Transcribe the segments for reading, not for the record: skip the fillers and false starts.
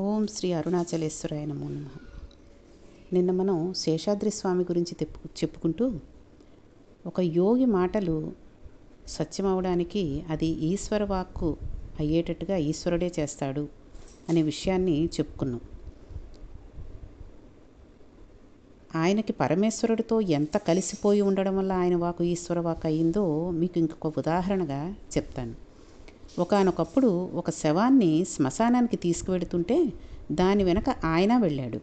ఓం శ్రీ అరుణాచలేశ్వరాయ నమో నమః. నిన్న మనం శేషాద్రి స్వామి గురించి చెప్పుకుంటూ ఒక యోగి మాటలు సత్యమవడానికి అది ఈశ్వర వాక్కు అయ్యేటట్టుగా ఈశ్వరుడే చేస్తాడు అనే విషయాన్ని చెప్పుకున్నాం. ఆయనకి పరమేశ్వరుడితో ఎంత కలిసిపోయి ఉండడం వల్ల ఆయన వాక్కు ఈశ్వర వాక్కు అయ్యిందో మీకు ఇంకొక ఉదాహరణగా చెప్తాను. ఒకానొకప్పుడు ఒక శవాన్ని శ్మశానానికి తీసుకువెడుతుంటే దాని వెనక ఆయన వెళ్ళాడు.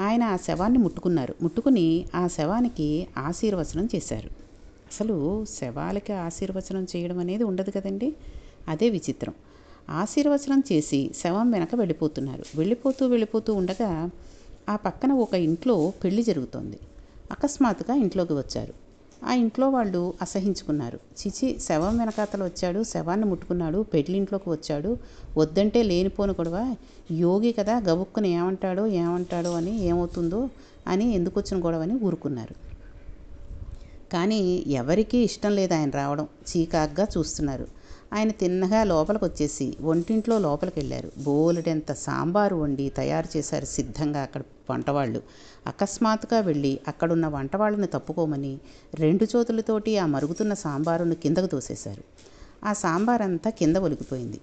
ఆయన ఆ శవాన్ని ముట్టుకుని ఆ శవానికి ఆశీర్వచనం చేశారు. అసలు శవాలకి ఆశీర్వచనం చేయడం అనేది ఉండదు కదండి, అదే విచిత్రం. ఆశీర్వచనం చేసి శవం వెనక వెళ్ళిపోతూ ఉండగా ఆ పక్కన ఒక ఇంట్లో పెళ్లి జరుగుతోంది. అకస్మాత్తుగా ఇంట్లోకి వచ్చారు. ఆ ఇంట్లో వాళ్ళు అసహించుకున్నారు. చిచి, శవం వెనకాతలు వచ్చాడు, శవాన్ని ముట్టుకున్నాడు, పెళ్ళింట్లోకి వచ్చాడు, వద్దంటే లేనిపోను గొడవ, యోగి కదా గబుక్కుని ఏమంటాడో అని ఏమవుతుందో అని ఎందుకు వచ్చిన గొడవని ఊరుకున్నారు. కానీ ఎవరికీ ఇష్టం లేదు ఆయన రావడం. చీకాగ్గా చూస్తున్నారు. ఆయన తిన్నగా లోపలికి వచ్చేసి వంటింట్లో లోపలికి వెళ్ళారు. బోలెడంత సాంబారు వండి తయారు చేశారు సిద్ధంగా అక్కడ వంటవాళ్ళు. అకస్మాత్తుగా వెళ్ళి అక్కడున్న వంటవాళ్ళని తప్పుకోమని 2 చేతులతోటి ఆ మరుగుతున్న సాంబారును కిందకు తోసేశారు. ఆ సాంబారంతా కింద ఒలికిపోయింది.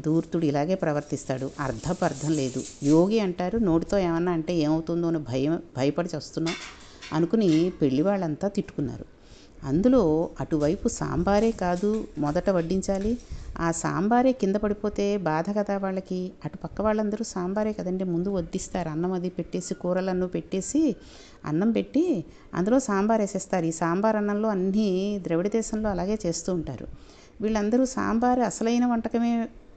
ధూర్తుడు ఇలాగే ప్రవర్తిస్తాడు, అర్థపర్థం లేదు. యోగి అంటారు, నోటితో ఏమన్నా అంటే ఏమవుతుందో అని భయపడి చస్తున్నాం అనుకుని పెళ్లి వాళ్ళంతా తిట్టుకున్నారు. అందులో అటువైపు సాంబారే కాదు మొదట వడ్డించాలి, ఆ సాంబారే కింద పడిపోతే బాధ కదా వాళ్ళకి. అటు పక్క వాళ్ళందరూ సాంబారే కదండి ముందు వడ్డిస్తారు. అన్నం అది పెట్టేసి కూరలన్నీ పెట్టేసి అన్నం పెట్టి అందులో సాంబార్ వేసేస్తారు. ఈ సాంబార్ అన్నంలో అన్నీ ద్రవిడ దేశంలో అలాగే చేస్తూ ఉంటారు. వీళ్ళందరూ సాంబార్ అసలైన వంటకమే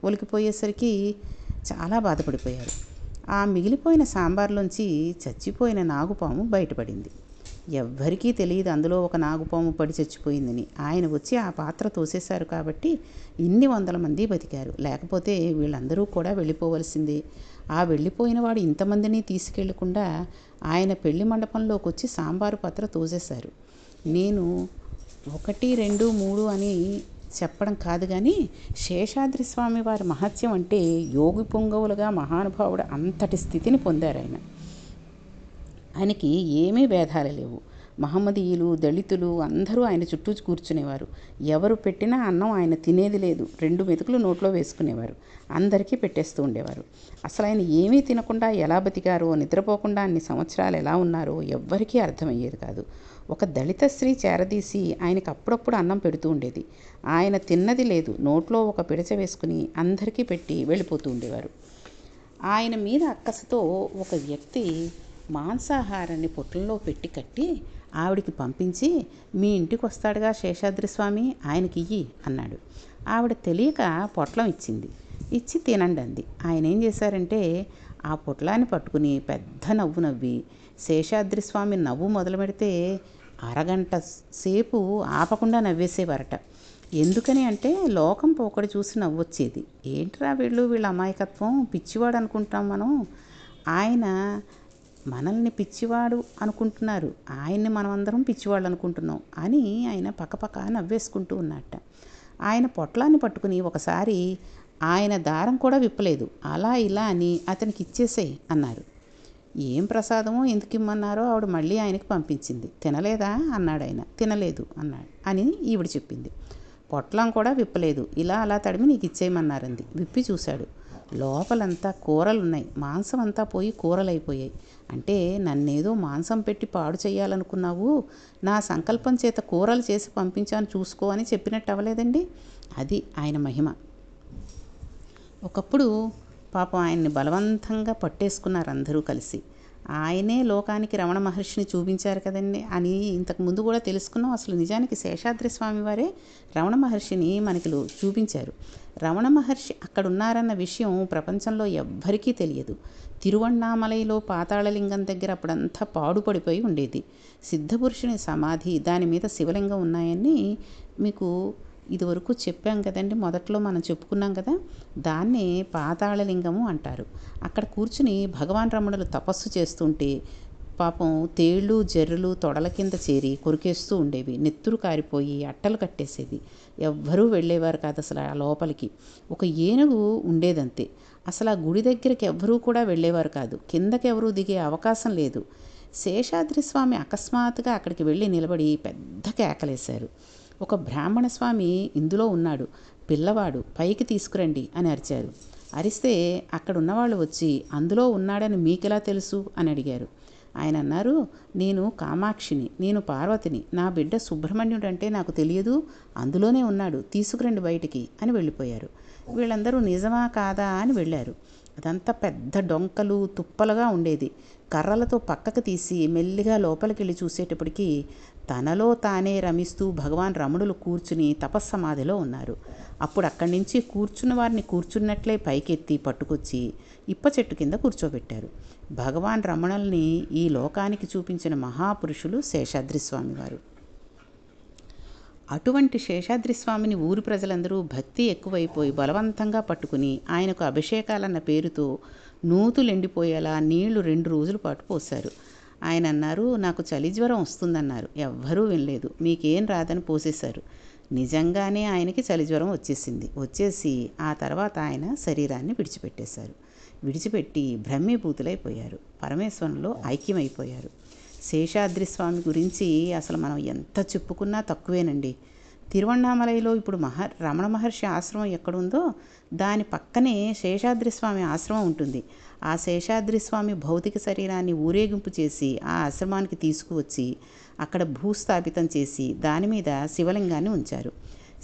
ఒలికిపోయేసరికి చాలా బాధపడిపోయారు. ఆ మిగిలిపోయిన సాంబార్లోంచి చచ్చిపోయిన నాగుపాము బయటపడింది. ఎవ్వరికీ తెలియదు అందులో ఒక నాగుపాము పడి చచ్చిపోయిందని. ఆయన వచ్చి ఆ పాత్ర తోసేశారు కాబట్టి ఇన్ని వందల మంది బతికారు. లేకపోతే వీళ్ళందరూ కూడా వెళ్ళిపోవలసిందే. ఆ వెళ్ళిపోయిన వాడు ఇంతమందిని తీసుకెళ్లకుండా ఆయన పెళ్లి మండపంలోకి వచ్చి సాంబారు పాత్ర తోసేశారు. నేను 1, 2, 3 అని చెప్పడం కాదు, కానీ శేషాద్రి స్వామి వారి మహత్యం అంటే యోగి పొంగవులుగా మహానుభావుడు అంతటి స్థితిని పొందారు ఆయన. ఆయనకి ఏమీ భేదాలు లేవు. మహమ్మదీయులు, దళితులు అందరూ ఆయన చుట్టూ కూర్చునేవారు. ఎవరు పెట్టినా అన్నం ఆయన తినేది లేదు. 2 మెతుకులు నోట్లో వేసుకునేవారు. అందరికీ పెట్టేస్తూ ఉండేవారు. అసలు ఆయన ఏమీ తినకుండా ఎలా బతికారో, నిద్రపోకుండా అన్ని సంవత్సరాలు ఎలా ఉన్నారో ఎవ్వరికీ అర్థమయ్యేది కాదు. ఒక దళిత స్త్రీ చేరదీసి ఆయనకు అప్పుడప్పుడు అన్నం పెడుతూ ఉండేది. ఆయన తిన్నది లేదు. నోట్లో ఒక పిడచ వేసుకుని అందరికీ పెట్టి వెళ్ళిపోతూ ఉండేవారు. ఆయన మీద అక్కసతో ఒక వ్యక్తి మాంసాహారాన్ని పొట్లంలో పెట్టి కట్టి ఆవిడికి పంపించి, మీ ఇంటికి వస్తాడుగా శేషాద్రి స్వామి, ఆయనకి ఇయ్యి అన్నాడు. ఆవిడ తెలియక పొట్లం ఇచ్చి తినండి అంది. ఆయన ఏం చేశారంటే ఆ పొట్లాన్ని పట్టుకుని పెద్ద నవ్వు నవ్వి, శేషాద్రి స్వామి నవ్వు మొదలు పెడితే అరగంట సేపు ఆపకుండా నవ్వేసేవారట. ఎందుకని అంటే లోకం పోకడి చూసి నవ్వొచ్చేది. ఏంట్రా వీళ్ళ అమాయకత్వం, పిచ్చివాడు అనుకుంటాం మనం, ఆయన మనల్ని పిచ్చివాడు అనుకుంటున్నారు, ఆయన్ని మనమందరం పిచ్చివాళ్ళు అనుకుంటున్నాం అని ఆయన పక్కపక్క నవ్వేసుకుంటూ ఉన్నట్ట. ఆయన పొట్లాన్ని పట్టుకుని ఒకసారి ఆయన దారం కూడా విప్పలేదు. అలా ఇలా అని అతనికి ఇచ్చేసేయ్ అన్నారు. ఏం ప్రసాదమో ఎందుకు ఇమ్మన్నారో ఆవిడ మళ్ళీ ఆయనకి పంపించింది. తినలేదా అన్నాడు ఆయన. తినలేదు అన్నాడు అని ఈవిడ చెప్పింది. పొట్లం కూడా విప్పలేదు. ఇలా అలా తడిమి నీకు ఇచ్చేయమన్నారంది. విప్పి చూశాడు. లోపలంతా కూరలున్నాయి. మాంసం అంతా పోయి కూరలైపోయాయి. అంటే నన్నేదో మాంసం పెట్టి పాడు చేయాలనుకున్నావు, నా సంకల్పం చేత కూరలు చేసి పంపించాను చూసుకో అని చెప్పినట్టు అవ్వలేదండి. అది ఆయన మహిమ. ఒకప్పుడు పాపం ఆయన్ని బలవంతంగా పట్టేసుకున్నారు అందరూ కలిసి. ఆయనే లోకానికి రమణ మహర్షిని చూపించారు కదండి అని ఇంతకు ముందు కూడా తెలుసుకున్నాం. అసలు నిజానికి శేషాద్రి స్వామి వారే రమణ మహర్షిని మనకి చూపించారు. రమణ మహర్షి అక్కడ ఉన్నారన్న విషయం ప్రపంచంలో ఎవ్వరికీ తెలియదు. తిరువణ్ణామలైలో పాతాళలింగం దగ్గర అప్పుడంతా పాడుపడిపోయి ఉండేది. సిద్ధపురుషుని సమాధి, దాని మీద శివలింగం ఉన్నాయని మీకు ఇదివరకు చెప్పాం కదండి, మొదట్లో మనం చెప్పుకున్నాం కదా. దాన్నే పాతాళలింగము అంటారు. అక్కడ కూర్చుని భగవాన్ రమణులు తపస్సు చేస్తుంటే పాపం తేళ్ళు జర్రులు తొడల కింద చేరి కొరికేస్తూ ఉండేవి. నెత్తురు కారిపోయి అట్టలు కట్టేసేది. ఎవ్వరూ వెళ్ళేవారు కాదు అసలు ఆ లోపలికి. ఒక ఏనుగు ఉండేదంతే. అసలు ఆ గుడి దగ్గరికి ఎవ్వరూ కూడా వెళ్ళేవారు కాదు. కిందకి ఎవరూ దిగే అవకాశం లేదు. శేషాద్రి స్వామి అకస్మాత్తుగా అక్కడికి వెళ్ళి నిలబడి పెద్ద కేకలేశారు. ఒక బ్రాహ్మణ స్వామి ఇందులో ఉన్నాడు, పిల్లవాడు, పైకి తీసుకురండి అని అరిచారు. అరిస్తే అక్కడ ఉన్నవాళ్ళు వచ్చి అందులో ఉన్నాడని మీకెలా తెలుసు అని అడిగారు. ఆయన అన్నారు, నేను కామాక్షిని, నేను పార్వతిని, నా బిడ్డ సుబ్రహ్మణ్యుడు అంటే నాకు తెలియదు, అందులోనే ఉన్నాడు, తీసుకురండి బయటికి అని వెళ్ళిపోయారు. వీళ్ళందరూ నిజమా కాదా అని వెళ్ళారు. అదంతా పెద్ద డొంకలు తుప్పలుగా ఉండేది. కర్రలతో పక్కకు తీసి మెల్లిగా లోపలికి వెళ్ళి చూసేటప్పటికి తనలో తానే రమిస్తూ భగవాన్ రమణులు కూర్చుని తపస్సమాధిలో ఉన్నారు. అప్పుడు అక్కడి నుంచి కూర్చున్న వారిని కూర్చున్నట్లే పైకెత్తి పట్టుకొచ్చి ఇప్ప చెట్టు కింద కూర్చోబెట్టారు. భగవాన్ రమణుల్ని ఈ లోకానికి చూపించిన మహాపురుషులు శేషాద్రి స్వామివారు. అటువంటి శేషాద్రి స్వామిని ఊరి ప్రజలందరూ భక్తి ఎక్కువైపోయి బలవంతంగా పట్టుకుని ఆయనకు అభిషేకాలన్న పేరుతో నూతులు ఎండిపోయేలా నీళ్లు 2 రోజుల పాటు పోశారు. ఆయన అన్నారు, నాకు చలి జ్వరం వస్తుందన్నారు. ఎవ్వరూ వినలేదు. మీకేం రాదని పోసేశారు. నిజంగానే ఆయనకి చలి జ్వరం వచ్చేసి ఆ తర్వాత ఆయన శరీరాన్ని విడిచిపెట్టేశారు. విడిచిపెట్టి బ్రహ్మీభూతులైపోయారు. పరమేశ్వరంలో ఐక్యమైపోయారు. శేషాద్రి స్వామి గురించి అసలు మనం ఎంత చెప్పుకున్నా తక్కువేనండి. తిరువణ్ణామలైలో ఇప్పుడు రమణ మహర్షి ఆశ్రమం ఎక్కడుందో దాని పక్కనే శేషాద్రి స్వామి ఆశ్రమం ఉంటుంది. ఆ శేషాద్రి స్వామి భౌతిక శరీరాన్ని ఊరేగింపు చేసి ఆ ఆశ్రమానికి తీసుకువచ్చి అక్కడ భూస్థాపితం చేసి దాని మీద శివలింగాన్ని ఉంచారు.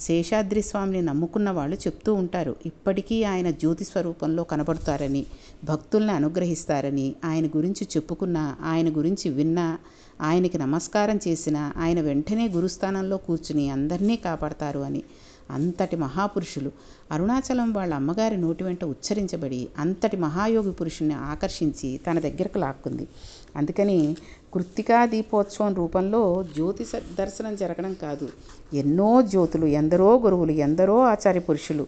శేషాద్రి స్వామిని నమ్ముకున్న వాళ్ళు చెప్తూ ఉంటారు, ఇప్పటికీ ఆయన జ్యోతి స్వరూపంలో కనబడతారని, భక్తుల్ని అనుగ్రహిస్తారని. ఆయన గురించి చెప్పుకున్నా, ఆయన గురించి విన్నా, ఆయనకి నమస్కారం చేసినా ఆయన వెంటనే గురుస్థానంలో కూర్చుని అందరినీ కాపాడతారు అని. అంతటి మహాపురుషులు. అరుణాచలం వాళ్ళ అమ్మగారి నోటి వెంట ఉచ్చరించబడి అంతటి మహాయోగి పురుషుణ్ణి ఆకర్షించి తన దగ్గరకు లాక్కుంది. అందుకని కృత్తికా దీపోత్సవం రూపంలో జ్యోతి దర్శనం జరగడం కాదు, ఎన్నో జ్యోతులు, ఎందరో గురువులు, ఎందరో ఆచార్య పురుషులు,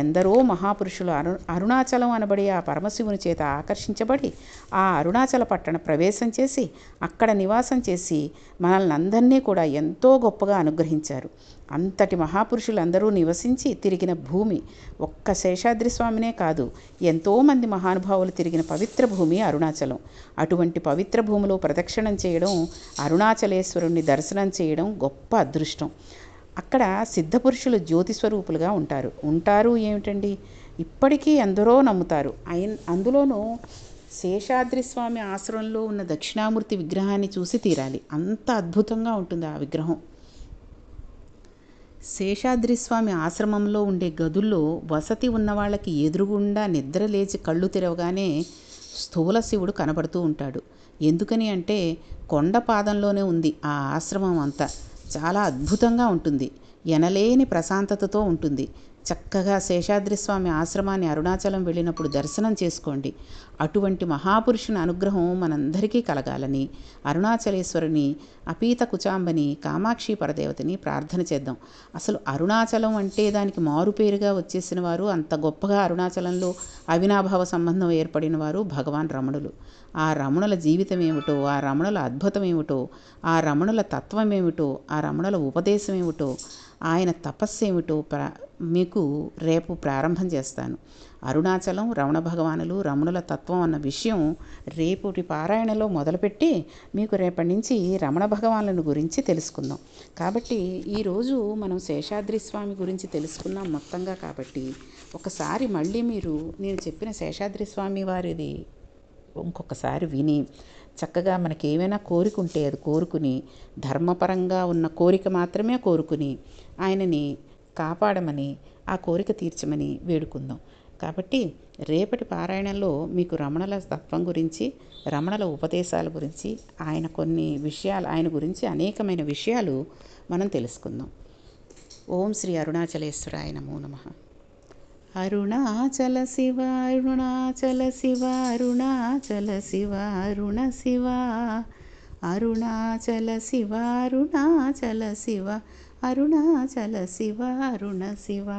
ఎందరో మహాపురుషులు అరుణాచలం అనబడి ఆ పరమశివుని చేత ఆకర్షించబడి ఆ అరుణాచల పట్టణ ప్రవేశం చేసి అక్కడ నివాసం చేసి మనల్ని అందరినీ కూడా ఎంతో గొప్పగా అనుగ్రహించారు. అంతటి మహాపురుషులందరూ నివసించి తిరిగిన భూమి ఒక్క శేషాద్రి స్వామినే కాదు, ఎంతోమంది మహానుభావులు తిరిగిన పవిత్ర భూమి అరుణాచలం. అటువంటి పవిత్ర భూమిలో ప్రదక్షిణం చేయడం, అరుణాచలేశ్వరుణ్ణి దర్శనం చేయడం గొప్ప అదృష్టం. అక్కడ సిద్ధపురుషులు జ్యోతి స్వరూపులుగా ఉంటారు ఏమిటండి, ఇప్పటికీ ఎందరో నమ్ముతారు. అందులోనూ శేషాద్రి స్వామి ఆశ్రమంలో ఉన్న దక్షిణామూర్తి విగ్రహాన్ని చూసి తీరాలి, అంత అద్భుతంగా ఉంటుంది ఆ విగ్రహం. శేషాద్రి స్వామి ఆశ్రమంలో ఉండే గదుల్లో వసతి ఉన్న వాళ్ళకి ఎదురుగుండా నిద్ర లేచి కళ్ళు తెరవగానే స్థూల శివుడు కనబడుతూ ఉంటాడు. ఎందుకని అంటే కొండ పాదంలోనే ఉంది ఆ ఆశ్రమం అంతా. చాలా అద్భుతంగా ఉంటుంది, ఎనలేని ప్రశాంతతతో ఉంటుంది. చక్కగా శేషాద్రి స్వామి ఆశ్రమాన్ని అరుణాచలం వెళ్ళినప్పుడు దర్శనం చేసుకోండి. అటువంటి మహాపురుషుని అనుగ్రహం మనందరికీ కలగాలని అరుణాచలేశ్వరుని, అపీత కుచాంబని, కామాక్షి పరదేవతని ప్రార్థన చేద్దాం. అసలు అరుణాచలం అంటే దానికి మారుపేరుగా వచ్చేసిన వారు, అంత గొప్పగా అరుణాచలంలో అవినాభావ సంబంధం ఏర్పడిన వారు భగవాన్ రమణులు. ఆ రమణుల జీవితం ఏమిటో, ఆ రమణుల అద్భుతం ఏమిటో, ఆ రమణుల తత్వం ఏమిటో, ఆ రమణుల ఉపదేశం ఏమిటో, ఆయన తపస్సు ఏమిటో మీకు రేపు ప్రారంభం చేస్తాను. అరుణాచలం, రమణ భగవానులు, రమణుల తత్వం అన్న విషయం రేపుటి పారాయణలో మొదలుపెట్టి మీకు రేపటి నుంచి రమణ భగవానుల గురించి తెలుసుకుందాం. కాబట్టి ఈరోజు మనం శేషాద్రి స్వామి గురించి తెలుసుకున్నాం మొత్తంగా. కాబట్టి ఒకసారి మళ్ళీ మీరు నేను చెప్పిన శేషాద్రి స్వామి వారిది ఇంకొకసారి విని చక్కగా మనకి ఏమైనా కోరిక ఉంటే అది కోరుకుని, ధర్మపరంగా ఉన్న కోరిక మాత్రమే కోరుకుని ఆయనని కాపాడమని, ఆ కోరిక తీర్చమని వేడుకుందాం. కాబట్టి రేపటి పారాయణంలో మీకు రమణల తత్వం గురించి, రమణల ఉపదేశాల గురించి, ఆయన గురించి అనేకమైన విషయాలు మనం తెలుసుకుందాం. ఓం శ్రీ అరుణాచలేశ్వరాయ నమో నమః. అరుణాచల శివ అరుణాచల శివ అరుణాచల శివ అరుణ శివ అరుణాచల శివ అరుణాచల శివ అరుణాచల శివ అరుణ శివ.